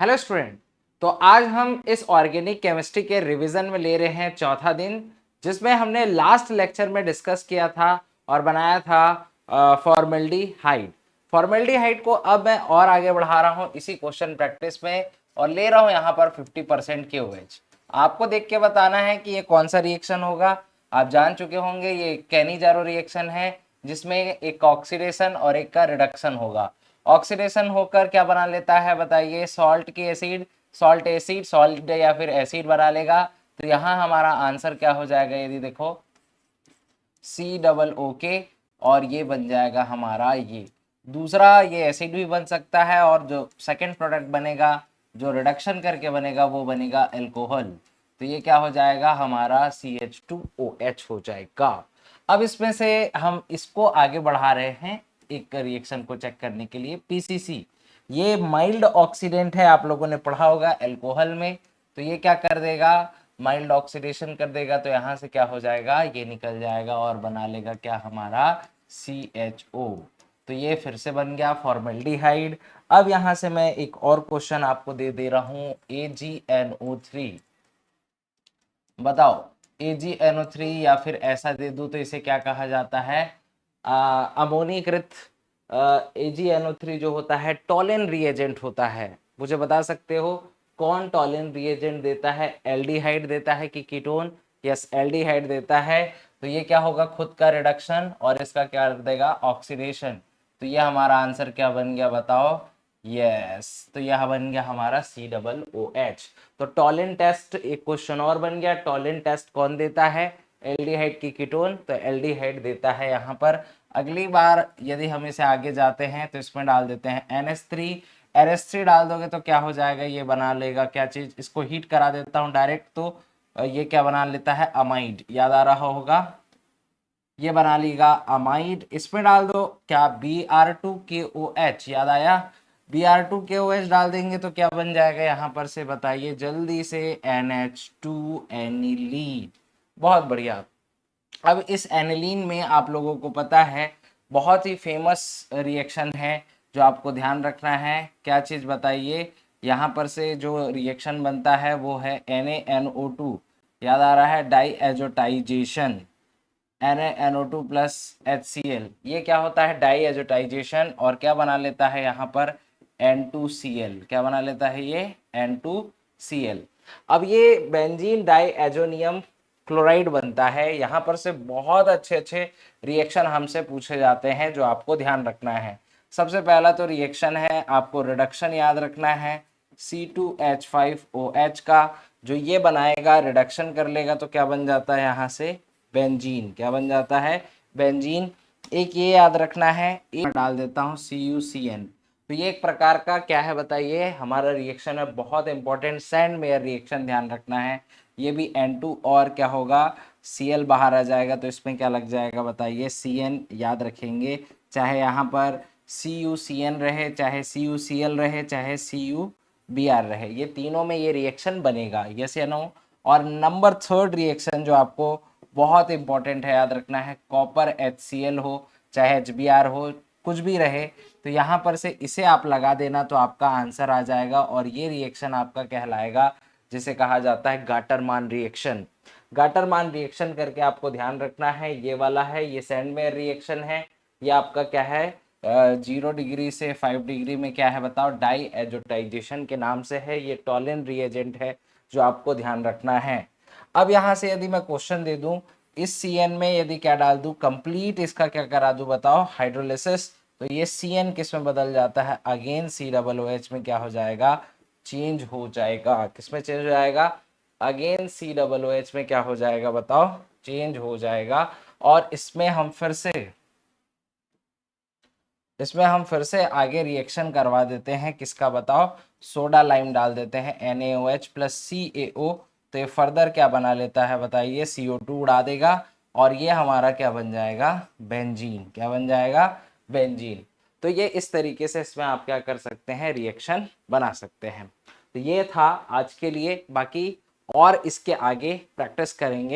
Hello student. तो आज हम इस ऑर्गेनिक केमिस्ट्री के रिवीजन में ले रहे हैं चौथा दिन, जिसमें हमने लास्ट लेक्चर में डिस्कस किया था और बनाया था फॉर्मल्डिहाइड। फॉर्मल्डिहाइड को अब मैं और आगे बढ़ा रहा हूँ इसी क्वेश्चन प्रैक्टिस में और ले रहा हूँ यहाँ पर 50% के OH। आपको देख के बताना है कि ये कौन सा रिएक्शन होगा। आप जान चुके होंगे ये कैनिजारो रिएक्शन है, जिसमें एक ऑक्सीडेशन और एक का रिडक्शन होगा। ऑक्सीडेशन होकर क्या बना लेता है बताइए, सॉल्ट की एसिड, सॉल्ट एसिड, सॉल्ट या फिर एसिड बना लेगा। तो यहाँ हमारा आंसर क्या हो जाएगा, यदि देखो COO और ये बन जाएगा हमारा ये दूसरा, ये एसिड भी बन सकता है और जो सेकंड प्रोडक्ट बनेगा जो रिडक्शन करके बनेगा वो बनेगा अल्कोहल। तो ये क्या हो जाएगा हमारा CH2OH हो जाएगा। अब इसमें से हम इसको आगे बढ़ा रहे हैं एक रिएक्शन को चेक करने के लिए, PCC। ये माइल्ड ऑक्सीडेंट है, आप लोगों ने पढ़ा होगा अल्कोहल में। तो ये क्या कर देगा, माइल्ड ऑक्सीडेशन कर देगा। तो यहाँ से क्या हो जाएगा, ये निकल जाएगा और बना लेगा क्या हमारा CHO। तो ये फिर से बन गया फॉर्मल्डिहाइड। अब यहाँ से मैं एक और क्वेश्चन आपको दे रहा हूँ, AgNO3। बताओ AgNO3 या फिर ऐसा दे दूं तो इसे क्या कहा जाता है, अमोनीकृत। AgNO3 जो होता है टॉलेन रिएजेंट होता है। मुझे बता सकते हो कौन टॉलेन रिएजेंट देता है, एल्डिहाइड देता है कि कीटोन? यस, एल्डिहाइड देता है। तो ये क्या होगा, खुद का रिडक्शन और इसका क्या कर देगा, ऑक्सीडेशन। तो ये हमारा आंसर क्या बन गया बताओ, यस। तो यह बन गया हमारा COOH। तो टॉलेन टेस्ट एक क्वेश्चन और बन गया। टॉलेन टेस्ट कौन देता है, एल्डिहाइड की कीटोन। तो एल्डिहाइड देता है यहाँ पर। अगली बार यदि हम इसे आगे जाते हैं तो इसमें डाल देते हैं NH3। NH3 डाल दोगे तो क्या हो जाएगा, ये बना लेगा क्या चीज, इसको हीट करा देता हूँ डायरेक्ट। तो ये क्या बना लेता है, अमाइड। याद आ रहा होगा, ये बना लेगा अमाइड। इसमें डाल दो क्या, Br2KOH। याद आया, Br2KOH डाल देंगे तो क्या बन जाएगा यहाँ पर से बताइए जल्दी से, NH2 एनिलीन। बहुत बढ़िया। अब इस एनिलीन में आप लोगों को पता है बहुत ही फेमस रिएक्शन है जो आपको ध्यान रखना है। क्या चीज़ बताइए, यहाँ पर से जो रिएक्शन बनता है वो है NaNO2। याद आ रहा है, die azotisation, NaNO2 plus HCl। ये क्या होता है, डाई एजोटाइजेशन, और क्या बना लेता है यहाँ पर, N2Cl। क्या बना लेता है ये, N2Cl। अब ये बेंजीन डाई एजोनियम क्लोराइड बनता है। यहाँ पर से बहुत अच्छे अच्छे रिएक्शन हमसे पूछे जाते हैं जो आपको ध्यान रखना है। सबसे पहला तो रिएक्शन है, आपको रिडक्शन याद रखना है C2H5OH का। जो ये बनाएगा, रिडक्शन कर लेगा तो क्या बन जाता है यहाँ से, बेंजीन। क्या बन जाता है, बेंजीन। एक ये याद रखना है, एक डाल देता हूँ CuCN। तो ये एक प्रकार का क्या है बताइए, हमारा रिएक्शन है, बहुत इंपॉर्टेंट सैंड मेयर रिएक्शन, ध्यान रखना है। ये भी N2 और क्या होगा, Cl बाहर आ जाएगा। तो इसमें क्या लग जाएगा बताइए, CN। याद रखेंगे, चाहे यहाँ पर CuCN रहे, चाहे CuCl रहे, चाहे CuBr रहे, ये तीनों में ये रिएक्शन बनेगा। यस या नो? और नंबर थर्ड रिएक्शन जो आपको बहुत इंपॉर्टेंट है, याद रखना है, कॉपर HCl हो चाहे HBr हो, कुछ भी रहे, तो यहाँ पर से इसे आप लगा देना तो आपका आंसर आ जाएगा। और ये रिएक्शन आपका कहलाएगा, जिसे कहा जाता है गाटरमान रिएक्शन। गाटरमान रिएक्शन करके आपको ध्यान रखना है, ये वाला है, ये सैंडमेयर रिएक्शन है। ये आपका क्या है, 0 डिग्री से 5 डिग्री में क्या है बताओ, डाई एजोटाइजेशन के नाम से है। ये टॉलेन रिएजेंट है जो आपको ध्यान रखना है। अब यहाँ से यदि मैं क्वेश्चन दे दूं, इस CN में यदि क्या डाल दूं, कंप्लीट इसका क्या करा दूं बताओ, हाइड्रोलिसिस। तो ये CN किस में बदल जाता है, अगेन COOH में क्या हो जाएगा, चेंज हो जाएगा। किस में चेंज हो जाएगा, अगेन COOH में क्या हो जाएगा बताओ, चेंज हो जाएगा। और इसमें हम फिर से आगे रिएक्शन करवा देते हैं, किसका बताओ, सोडा लाइम डाल देते हैं, NaOH प्लस CaO। तो ये फर्दर क्या बना लेता है बताइए, CO2 उड़ा देगा और ये हमारा क्या बन जाएगा, बेंजीन। क्या बन जाएगा, बेंजीन। तो ये इस तरीके से इसमें आप क्या कर सकते हैं, रिएक्शन बना सकते हैं। तो ये था आज के लिए, बाकी और इसके आगे प्रैक्टिस करेंगे।